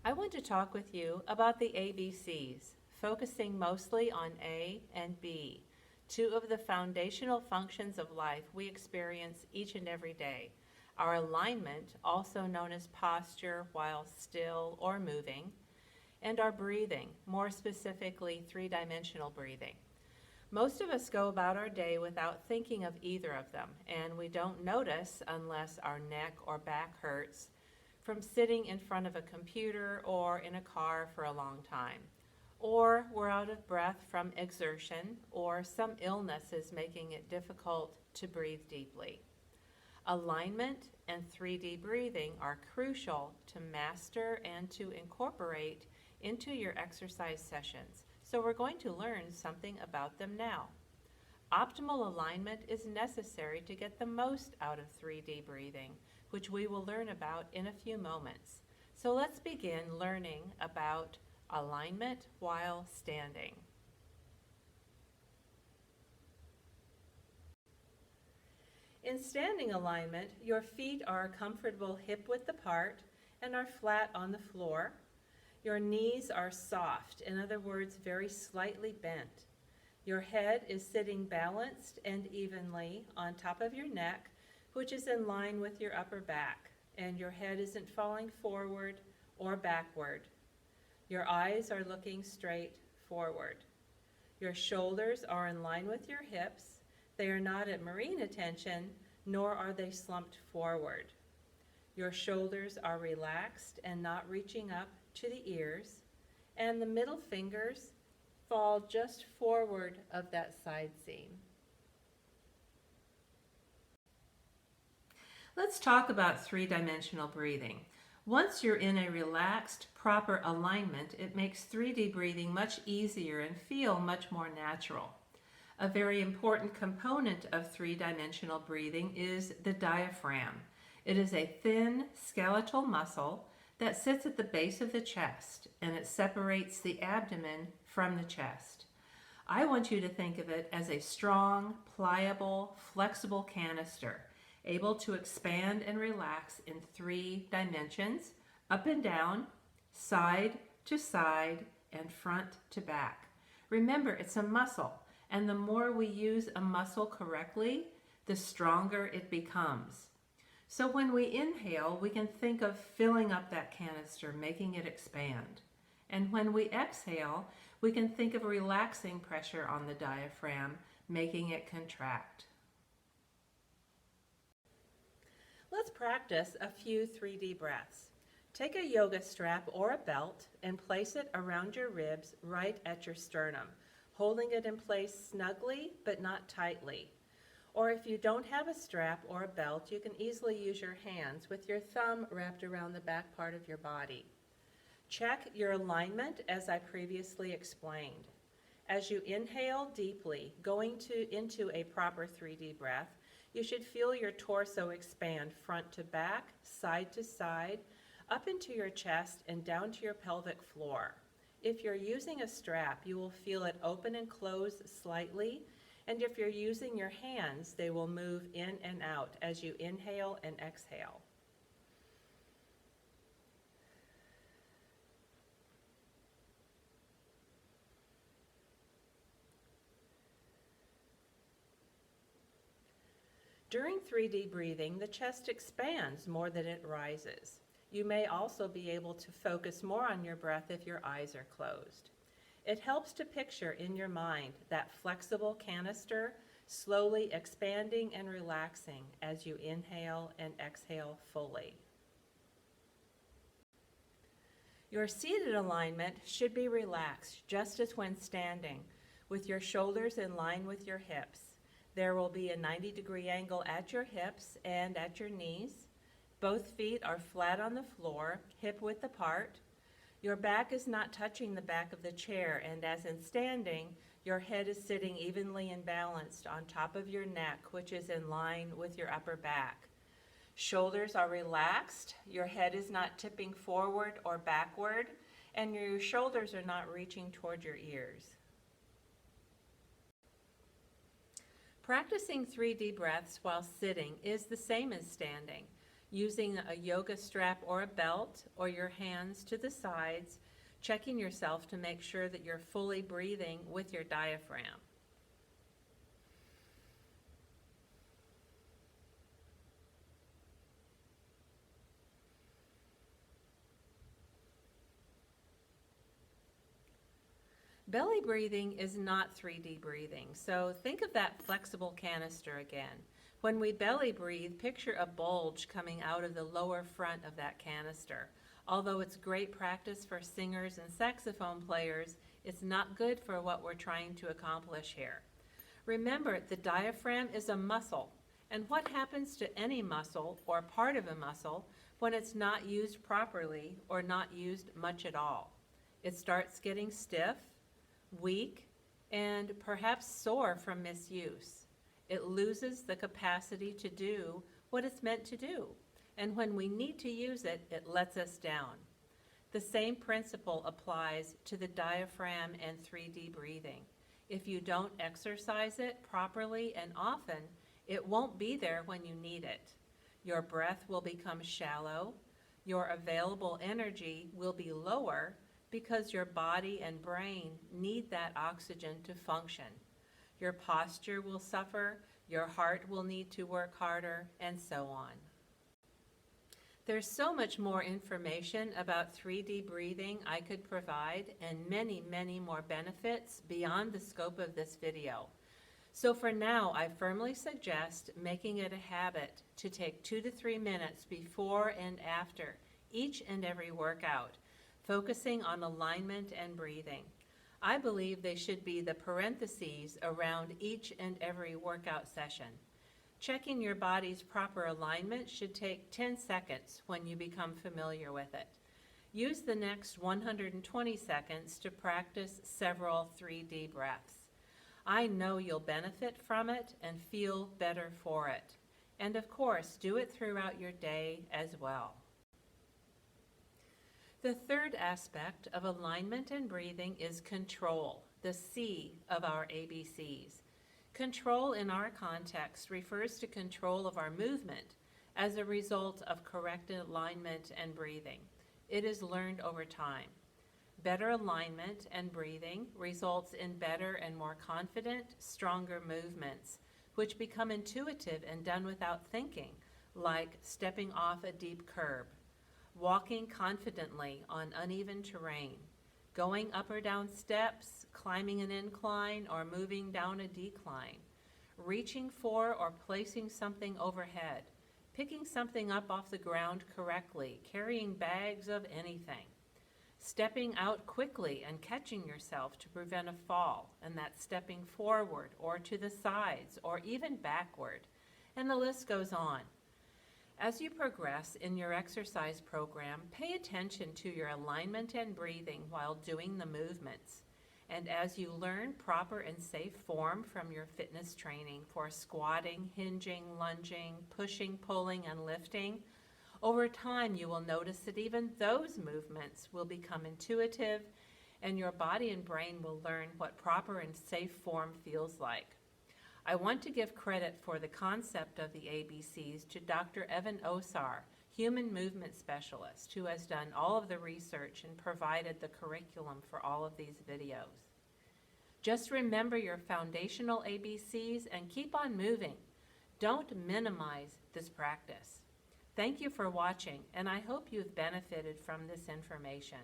I want to talk with you about the ABCs, focusing mostly on A and B, two of the foundational functions of life we experience each and every day. Our alignment, also known as posture while still or moving, and our breathing, more specifically three-dimensional breathing. Most of us go about our day without thinking of either of them, and we don't notice unless our neck or back hurts from sitting in front of a computer or in a car for a long time. Or we're out of breath from exertion, or some illness is making it difficult to breathe deeply. Alignment and 3D breathing are crucial to master and to incorporate into your exercise sessions. So we're going to learn something about them now. Optimal alignment is necessary to get the most out of 3D breathing, which we will learn about in a few moments. So let's begin learning about alignment while standing. In standing alignment, your feet are comfortable hip-width apart and are flat on the floor. Your knees are soft, in other words, very slightly bent. Your head is sitting balanced and evenly on top of your neck, which is in line with your upper back, and your head isn't falling forward or backward. Your eyes are looking straight forward. Your shoulders are in line with your hips. They are not at marine attention, nor are they slumped forward. Your shoulders are relaxed and not reaching up to the ears, and the middle fingers fall just forward of that side seam. Let's talk about three-dimensional breathing. Once you're in a relaxed, proper alignment, it makes 3D breathing much easier and feel much more natural. A very important component of three-dimensional breathing is the diaphragm. It is a thin skeletal muscle that sits at the base of the chest, and it separates the abdomen from the chest. I want you to think of it as a strong, pliable, flexible canister, able to expand and relax in 3 dimensions, up and down, side to side, and front to back. Remember, it's a muscle, and the more we use a muscle correctly, the stronger it becomes. So when we inhale, we can think of filling up that canister, making it expand. And when we exhale, we can think of relaxing pressure on the diaphragm, making it contract. Let's practice a few 3D breaths. Take a yoga strap or a belt and place it around your ribs right at your sternum, holding it in place snugly but not tightly. Or if you don't have a strap or a belt, you can easily use your hands with your thumb wrapped around the back part of your body. Check your alignment as I previously explained. As you inhale deeply, going into a proper 3D breath, you should feel your torso expand front to back, side to side, up into your chest and down to your pelvic floor. If you're using a strap, you will feel it open and close slightly, and if you're using your hands, they will move in and out as you inhale and exhale. During 3D breathing, the chest expands more than it rises. You may also be able to focus more on your breath if your eyes are closed. It helps to picture in your mind that flexible canister slowly expanding and relaxing as you inhale and exhale fully. Your seated alignment should be relaxed just as when standing, with your shoulders in line with your hips. There will be a 90-degree angle at your hips and at your knees. Both feet are flat on the floor, hip-width apart. Your back is not touching the back of the chair, and as in standing, your head is sitting evenly and balanced on top of your neck, which is in line with your upper back. Shoulders are relaxed, your head is not tipping forward or backward, and your shoulders are not reaching toward your ears. Practicing 3D breaths while sitting is the same as standing. using a yoga strap or a belt or your hands to the sides, checking yourself to make sure that you're fully breathing with your diaphragm. Belly breathing is not 3D breathing, so think of that flexible canister again. When we belly breathe, picture a bulge coming out of the lower front of that canister. Although it's great practice for singers and saxophone players, it's not good for what we're trying to accomplish here. Remember, the diaphragm is a muscle, and what happens to any muscle or part of a muscle when it's not used properly or not used much at all? It starts getting stiff, weak, and perhaps sore from misuse. It loses the capacity to do what it's meant to do, and when we need to use it, it lets us down. The same principle applies to the diaphragm and 3D breathing. If you don't exercise it properly and often, it won't be there when you need it. Your breath will become shallow, your available energy will be lower, because your body and brain need that oxygen to function. Your posture will suffer, your heart will need to work harder, and so on. There's so much more information about 3D breathing I could provide, and many, many more benefits beyond the scope of this video. So for now, I firmly suggest making it a habit to take 2 to 3 minutes before and after each and every workout, focusing on alignment and breathing. I believe they should be the parentheses around each and every workout session. Checking your body's proper alignment should take 10 seconds when you become familiar with it. Use the next 120 seconds to practice several 3D breaths. I know you'll benefit from it and feel better for it. And of course, do it throughout your day as well. The third aspect of alignment and breathing is control, the C of our ABCs. Control in our context refers to control of our movement as a result of correct alignment and breathing. It is learned over time. Better alignment and breathing results in better and more confident, stronger movements, which become intuitive and done without thinking, like stepping off a deep curb, walking confidently on uneven terrain, going up or down steps, climbing an incline, or moving down a decline, reaching for or placing something overhead, picking something up off the ground correctly, carrying bags of anything, stepping out quickly and catching yourself to prevent a fall, and that's stepping forward or to the sides or even backward, and the list goes on. As you progress in your exercise program, pay attention to your alignment and breathing while doing the movements. And as you learn proper and safe form from your fitness training for squatting, hinging, lunging, pushing, pulling, and lifting, over time you will notice that even those movements will become intuitive, and your body and brain will learn what proper and safe form feels like. I want to give credit for the concept of the ABCs to Dr. Evan Osar, human movement specialist, who has done all of the research and provided the curriculum for all of these videos. Just remember your foundational ABCs and keep on moving. Don't minimize this practice. Thank you for watching, and I hope you've benefited from this information.